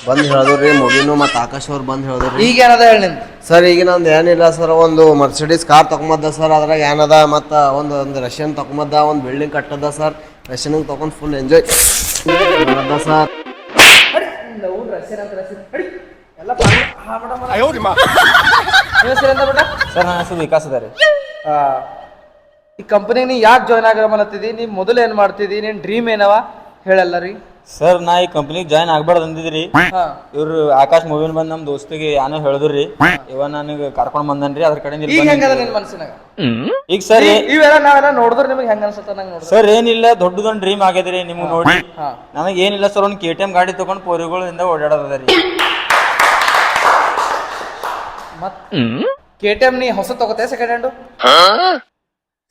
ಬಂದ್ ಹೇಳಿದ್ರಿ ಮುಗಿನು ಮತ್ ಆಕಾಶ್ ಅವ್ರು ಬಂದ್ ಹೇಳಿದ್ರಿ. ಈಗ ಏನದ ಹೇಳಿ ನಿಂದು? ಸರ್ ಈಗ ನಂದು ಏನಿಲ್ಲ ಸರ್, ಒಂದು ಮರ್ಸಿಡೀಸ್ ಕಾರ್ ತಗೊಂಬದ್ದ ಸರ್. ಅದ್ರಾಗ ಏನದ ಮತ್ತ ಒಂದು ರಷ್ಯನ್ ತಗೊಂಬದ್ದ, ಒಂದು ಬಿಲ್ಡಿಂಗ್ ಕಟ್ಟದ ಸರ್. ರಷ್ಯನ್ ತಗೊಂಡ್ ಫುಲ್ ಎಂಜಾಯ್ ಮಾಡದ ಸರ್. ಸರ್ ನನ್ನ ಹೆಸರು ವಿಕಾಸ್ ಅದ ರೀ. ಈ ಕಂಪನಿ ನೀ ಯಾಕೆ ಜಾಯ್ನ್ ಆಗಮಲತ್ತಿದಿ? ನೀ ಮೊದಲು ಏನ್ ಮಾಡ್ತಿದಿ? ನಿನ್ ಡ್ರೀಮ್ ಏನವ ಹೇಳಲ್ಲ ರೀ. ಸರ್ ನಾ ಈ ಕಂಪ್ನಿಗೆ ಜಾಯ್ನ್ ಆಗ್ಬಾರ್ದು ಅಂದಿದ್ರಿ. ಇವ್ರು ಆಕಾಶ್ ಮೂವಿನ್ ಬಂದ್ ನಮ್ ದೋಸ್ತಿಗೆ ಯಾನೋ ಹೇಳಿದ್ರಿ, ಇವ ನನಗೆ ಕರ್ಕೊಂಡ್ ಬಂದನ್ರಿ. ಅದ್ರ ಕಡೆ ಈಗ ಹೆಂಗದ ನಿನ್ ಮನಸ್ಸಿನಾಗ? ಈಗ ಸರ್ ಇವೆಲ್ಲ ನಾವೆಲ್ಲ ನೋಡಿದ್ರೆ ನಿಮಗೆ ಹೆಂಗ ಅನ್ಸುತ್ತ? ನಂಗೆ ನೋಡಿದ್ರೆ ಸರ್ ಏನಿಲ್ಲ, ದೊಡ್ಡದೊಂದು ಡ್ರೀಮ್ ಆಗ್ಯದ್ರಿ ನಿಮ್ಗೆ ನೋಡಿ. ನನಗೆ ಏನಿಲ್ಲ ಸರ್, ಒಂದು KTM ಗಾಡಿ ತಗೊಂಡ್ ಪೋರಿಗಳಿಂದ ಓಡಾಡೋದರಿ. ಮತ್ KTM ನೀ ಹೊಸ ತಗೋತೆ ಸೆಕೆಂಡ್ ಹ್ಯಾಂಡ್?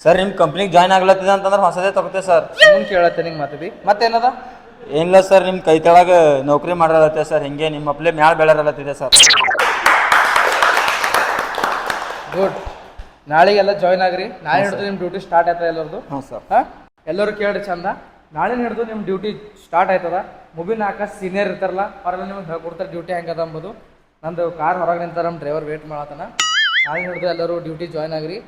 ಸರ್ ನಿಮ್ ಕಂಪ್ನಿಗೆ ಜಾಯ್ನ್ ಆಗ್ಲತ್ತಿದ ಅಂತಂದ್ರೆ ಹೊಸದೇ ತಗೋತೆ ಸರ್. ಸುಮ್ಮನೆ ಕೇಳತ್ತೆ ನಿಂಗೆ ಮಾತದಿ. ಮತ್ತೇನದ? ಏನಿಲ್ಲ ಸರ್, ನಿಮ್ ಕೈ ಕೆಳಗ ನೌಕರಿ ಮಾಡಲತ್ತೆ ಸರ್. ಹಿಂಗೆ ನಿಮ್ಮ ಅಪ್ಲೆ ಮ್ಯಾಲ ಬೆಳರಲತ್ತಿದೆ ಸರ್. ಗುಡ್. ನಾಳೆಗೆಲ್ಲ ಜಾಯ್ನ್ ಆಗ್ರಿ. ನಾಳೆ ಹಿಡಿದು ನಿಮ್ ಡ್ಯೂಟಿ ಸ್ಟಾರ್ಟ್ ಆಯ್ತದ ಎಲ್ಲರದು. ಹಾಂ ಸರ್. ಎಲ್ಲರೂ ಕೇಳ್ರಿ ಚಂದ. ನಾಳೆ ಹಿಡಿದು ನಿಮ್ ಡ್ಯೂಟಿ ಸ್ಟಾರ್ಟ್ ಆಯ್ತದ. ಮುಬಿನ್ ಆಕಾಶ್ ಸೀನಿಯರ್ ಇರ್ತಾರಲ್ಲ, ಅವರೆಲ್ಲ ನಿಮ್ಗೆ ಹೇಳ್ಕೊಡ್ತಾರೆ ಡ್ಯೂಟಿ ಹೆಂಗದ ಅಂಬೋದು. ನಂದು ಕಾರ್ ಹೊರಗೆ ನಿಂತಾರ, ನಮ್ಮ ಡ್ರೈವರ್ ವೇಟ್ ಮಾಡತ್ತಾನ. ನಾಳೆ ಹಿಡಿದು ಎಲ್ಲರೂ ಡ್ಯೂಟಿ ಜಾಯ್ನ್ ಆಗ್ರಿ.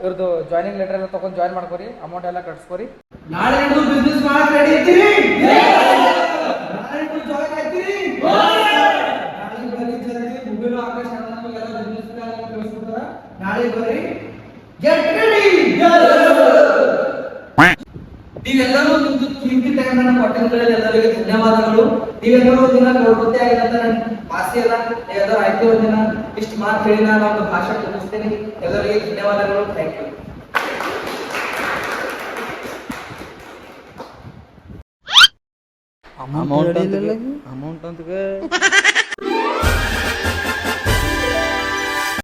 ಇವ್ರದ್ದು ಜಾಯ್ನಿಂಗ್ ಲೆಟರ್ ಎಲ್ಲ ತಗೊಂಡು ಜಾಯ್ನ್ ಮಾಡ್ಕೊರಿ, ಅಮೌಂಟ್ ಎಲ್ಲ ಕಟ್ಸ್ಕೊರಿ. ನಾಳೆ ಹಿಡಿದು ಬಿಸ್ನೆಸ್ ಮಾಡಕ್ ರೆಡಿ ಇದ್ದೀರಿ? ನಾಳೆ ಹಿಡಿದು ಜಾಯ್ನ್ ಆಗ್ತೀರಿ? ನಾಳೆ ಬರ್ರಿ ಜಲ್ದಿ. ಮುಗಿಲು ಆಕಾಶ ನಮಗೆಲ್ಲ ಬಿಸ್ನೆಸ್ ಕಳಿಸ್ಕೊಡ್ತಾರ. ನಾಳೆ ಬರ್ರಿ, ಗೆಟ್ ರೆಡಿ. ನೀವೆಲ್ಲರೂ ನಿಮ್ದು ಕಿಂತಿ ಟೈಮ್ ಅನ್ನು ಕೊಟ್ಟಿದ್ದಕ್ಕೆ ಎಲ್ಲರಿಗೂ ಧನ್ಯವಾದಗಳು. ನೀವೆಲ್ಲರೂ ದಿನ ನೋಡ್ಕೊತೇ ಆಗಿದಂತ ನನ್ನ ಆಸೆ ಅಲ್ಲ. ನೀವೆಲ್ಲರೂ ಆಯ್ತು ಒಂದಿನ ಇಷ್ಟು ಮಾತು ಹೇಳಿ ನಾನು ಒಂದು ಭಾಷಣ ಮುಗಿಸ್ತೇನೆ. ಎಲ್ಲರಿಗೆ ಧನ್ಯವಾದಗಳು. Thank you. ಅಮೌಂಟ್ ಅಂತ